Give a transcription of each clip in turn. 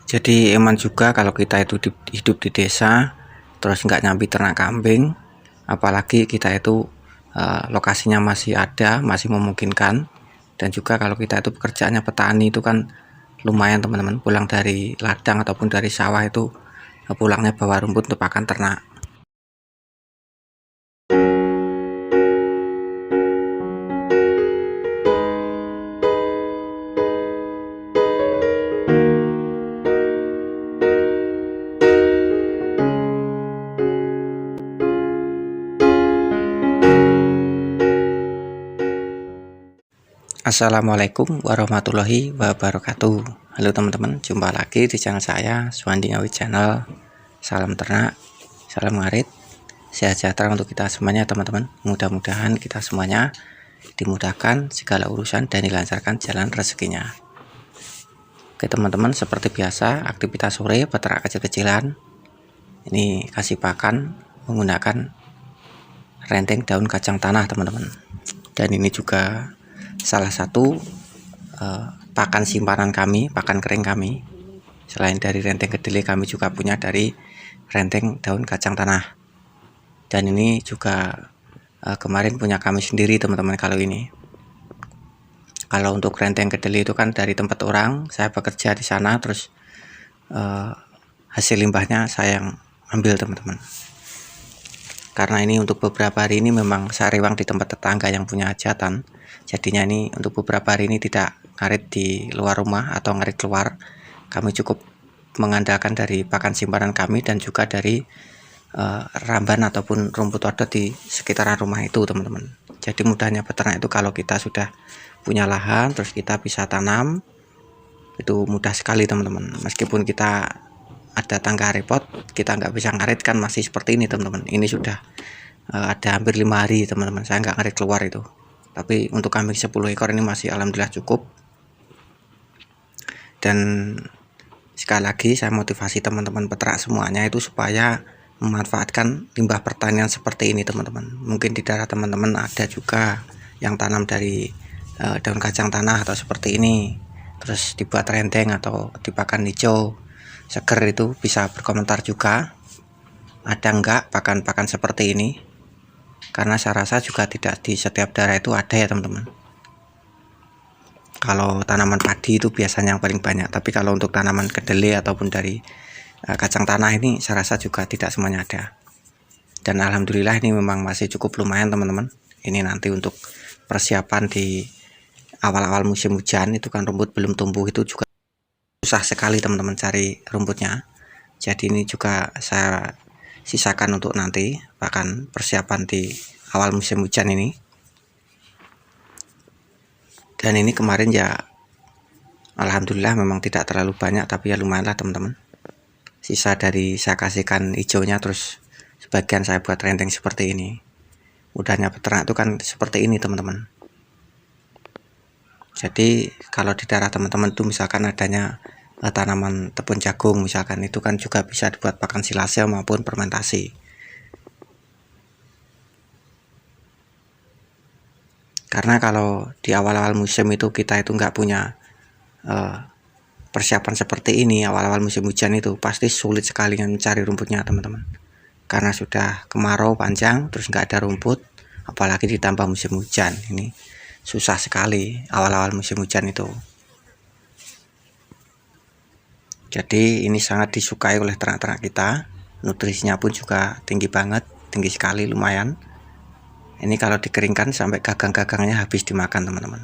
Jadi emang juga kalau kita itu hidup di desa, terus nggak nyambi ternak kambing, apalagi kita itu lokasinya masih ada, masih memungkinkan, dan juga kalau kita itu pekerjaannya petani itu kan lumayan teman-teman, pulang dari ladang ataupun dari sawah itu pulangnya bawa rumput untuk pakan ternak. Assalamualaikum warahmatullahi wabarakatuh. Halo teman-teman, jumpa lagi di channel saya, Suwandi Ngawi Channel. Salam ternak, salam ngarit, sehat sejahtera untuk kita semuanya teman-teman. Mudah-mudahan kita semuanya dimudahkan segala urusan dan dilancarkan jalan rezekinya. Oke teman-teman, seperti biasa aktivitas sore peternak kecil-kecilan ini kasih pakan menggunakan renteng daun kacang tanah teman-teman. Dan ini juga salah satu pakan simpanan kami, pakan kering kami. Selain dari renteng kedelai, kami juga punya dari renteng daun kacang tanah. Dan ini juga kemarin punya kami sendiri teman-teman. Kalau untuk renteng kedelai itu kan dari tempat orang, saya bekerja di sana, terus hasil limbahnya saya yang ambil teman-teman. Karena ini untuk beberapa hari ini memang saya rewang di tempat tetangga yang punya hajatan. Jadinya ini untuk beberapa hari ini tidak ngarit di luar rumah atau ngarit keluar. Kami cukup mengandalkan dari pakan simpanan kami dan juga dari ramban ataupun rumput odot di sekitaran rumah itu teman-teman. Jadi mudahnya peternak itu kalau kita sudah punya lahan terus kita bisa tanam, itu mudah sekali teman-teman. Meskipun kita ada tangga repot, kita nggak bisa ngarit kan masih seperti ini teman-teman. Ini sudah ada hampir 5 hari teman-teman, saya nggak ngarit keluar itu. Tapi untuk kambing 10 ekor ini masih alhamdulillah cukup. Dan sekali lagi saya motivasi teman-teman peternak semuanya itu supaya memanfaatkan limbah pertanian seperti ini teman-teman. Mungkin di daerah teman-teman ada juga yang tanam dari daun kacang tanah atau seperti ini, terus dibuat renteng atau dipakan hijau seger, itu bisa berkomentar juga ada enggak pakan-pakan seperti ini, karena saya rasa juga tidak di setiap daerah itu ada ya teman-teman. Kalau tanaman padi itu biasanya yang paling banyak, tapi kalau untuk tanaman kedelai ataupun dari kacang tanah ini saya rasa juga tidak semuanya ada. Dan alhamdulillah ini memang masih cukup lumayan teman-teman. Ini nanti untuk persiapan di awal-awal musim hujan itu kan rumput belum tumbuh, itu juga susah sekali teman-teman cari rumputnya. Jadi ini juga saya sisakan untuk nanti bahkan persiapan di awal musim hujan ini. Dan ini kemarin ya alhamdulillah memang tidak terlalu banyak, tapi ya lumayan lah teman-teman. Sisa dari saya kasihkan hijaunya, terus sebagian saya buat renteng seperti ini. Mudahnya peternak itu kan seperti ini teman-teman. Jadi kalau di daerah teman-teman itu misalkan adanya tanaman tepung jagung misalkan, itu kan juga bisa dibuat pakan silase maupun fermentasi. Karena kalau di awal-awal musim itu kita itu nggak punya persiapan seperti ini, awal-awal musim hujan itu pasti sulit sekali mencari rumputnya teman-teman. Karena sudah kemarau panjang terus nggak ada rumput, apalagi ditambah musim hujan, ini susah sekali awal-awal musim hujan itu. Jadi ini sangat disukai oleh ternak-ternak kita, nutrisinya pun juga tinggi banget, tinggi sekali lumayan. Ini kalau dikeringkan sampai gagang-gagangnya habis dimakan teman-teman.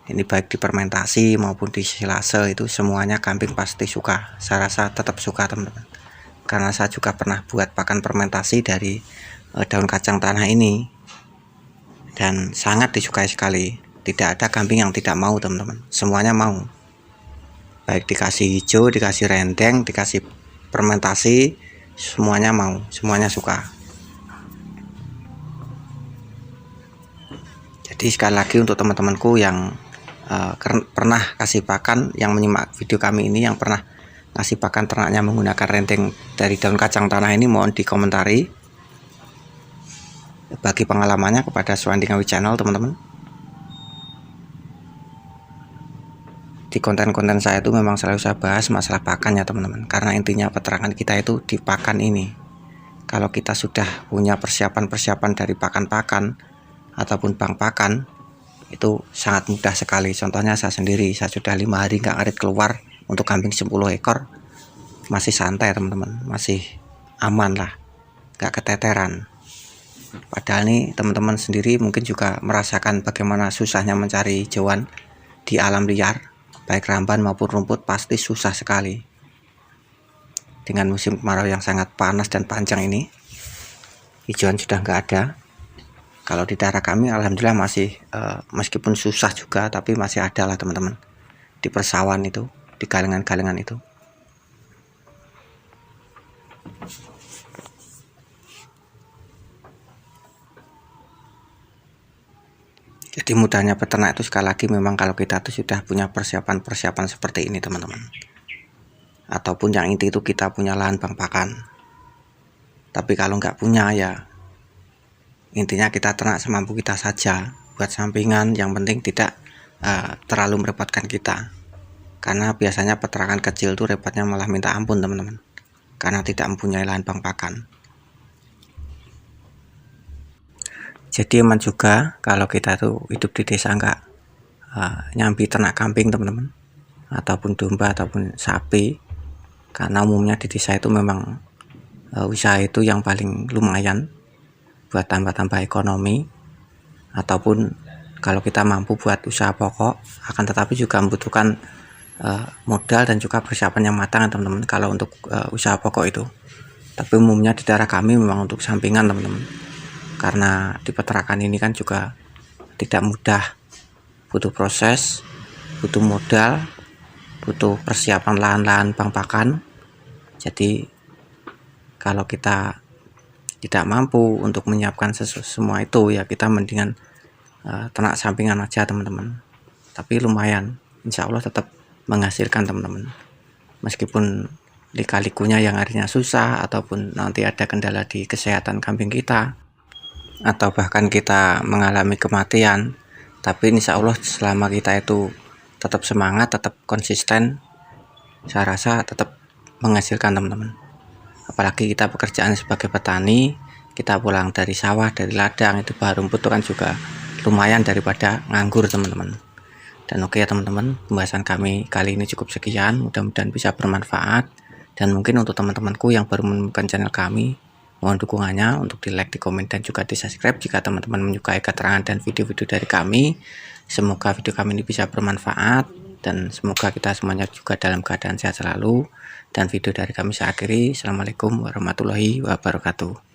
Ini baik di fermentasi maupun di silase itu semuanya kambing pasti suka. Saya rasa tetap suka teman-teman, karena saya juga pernah buat pakan fermentasi dari daun kacang tanah ini dan sangat disukai sekali. Tidak ada kambing yang tidak mau teman-teman, semuanya mau. Baik dikasih hijau, dikasih renteng, dikasih fermentasi, semuanya mau, semuanya suka. Jadi sekali lagi untuk teman-temanku yang pernah kasih pakan, yang menyimak video kami ini, yang pernah ngasih pakan ternaknya menggunakan renteng dari daun kacang tanah ini, mohon dikomentari bagi pengalamannya kepada Suwandi Ngawi Channel teman-teman. di konten-konten saya itu memang selalu saya bahas masalah pakan ya teman-teman, karena intinya peternakan kita itu di pakan ini. Kalau kita sudah punya persiapan-persiapan dari pakan-pakan ataupun bank pakan, itu sangat mudah sekali. Contohnya saya sendiri, saya sudah 5 hari nggak ngarit keluar untuk kambing 10 ekor, masih santai teman-teman, masih aman lah, nggak keteteran. Padahal nih teman-teman sendiri mungkin juga merasakan bagaimana susahnya mencari hewan di alam liar, baik ramban maupun rumput pasti susah sekali. Dengan musim kemarau yang sangat panas dan panjang ini, hijauan sudah nggak ada. Kalau di daerah kami alhamdulillah masih meskipun susah juga, tapi masih ada lah teman-teman, di persawahan itu, di galengan-galengan itu. Jadi mudahnya peternak itu sekali lagi memang kalau kita tuh sudah punya persiapan-persiapan seperti ini teman-teman. Ataupun yang inti itu kita punya lahan bank pakan. Tapi kalau nggak punya ya intinya kita ternak semampu kita saja, buat sampingan, yang penting tidak terlalu merepotkan kita. Karena biasanya peternakan kecil tuh repotnya malah minta ampun teman-teman, karena tidak mempunyai lahan bank pakan. Jadi aman juga kalau kita tuh hidup di desa nggak nyambi ternak kambing teman-teman, ataupun domba ataupun sapi, karena umumnya di desa itu memang usaha itu yang paling lumayan buat tambah-tambah ekonomi, ataupun kalau kita mampu buat usaha pokok, akan tetapi juga membutuhkan modal dan juga persiapan yang matang teman-teman kalau untuk usaha pokok itu. Tapi umumnya di daerah kami memang untuk sampingan teman-teman, karena di peternakan ini kan juga tidak mudah, butuh proses, butuh modal, butuh persiapan lahan-lahan bank pakan. Jadi kalau kita tidak mampu untuk menyiapkan semua itu, ya kita mendingan ternak sampingan aja teman-teman. Tapi lumayan, insya Allah tetap menghasilkan teman-teman, meskipun lika-likunya yang akhirnya susah, ataupun nanti ada kendala di kesehatan kambing kita, atau bahkan kita mengalami kematian. Tapi insya Allah selama kita itu tetap semangat, tetap konsisten, saya rasa tetap menghasilkan teman-teman. Apalagi kita pekerjaan sebagai petani, kita pulang dari sawah, dari ladang, itu bahan rumput itu kan juga lumayan daripada nganggur teman-teman. Dan oke ya teman-teman, pembahasan kami kali ini cukup sekian, mudah-mudahan bisa bermanfaat. Dan mungkin untuk teman-temanku yang baru menemukan channel kami, mohon dukungannya untuk di like, di komen, dan juga di subscribe jika teman-teman menyukai keterangan dan video-video dari kami. Semoga video kami ini bisa bermanfaat, dan semoga kita semuanya juga dalam keadaan sehat selalu. Dan video dari kami saya akhiri. Assalamualaikum warahmatullahi wabarakatuh.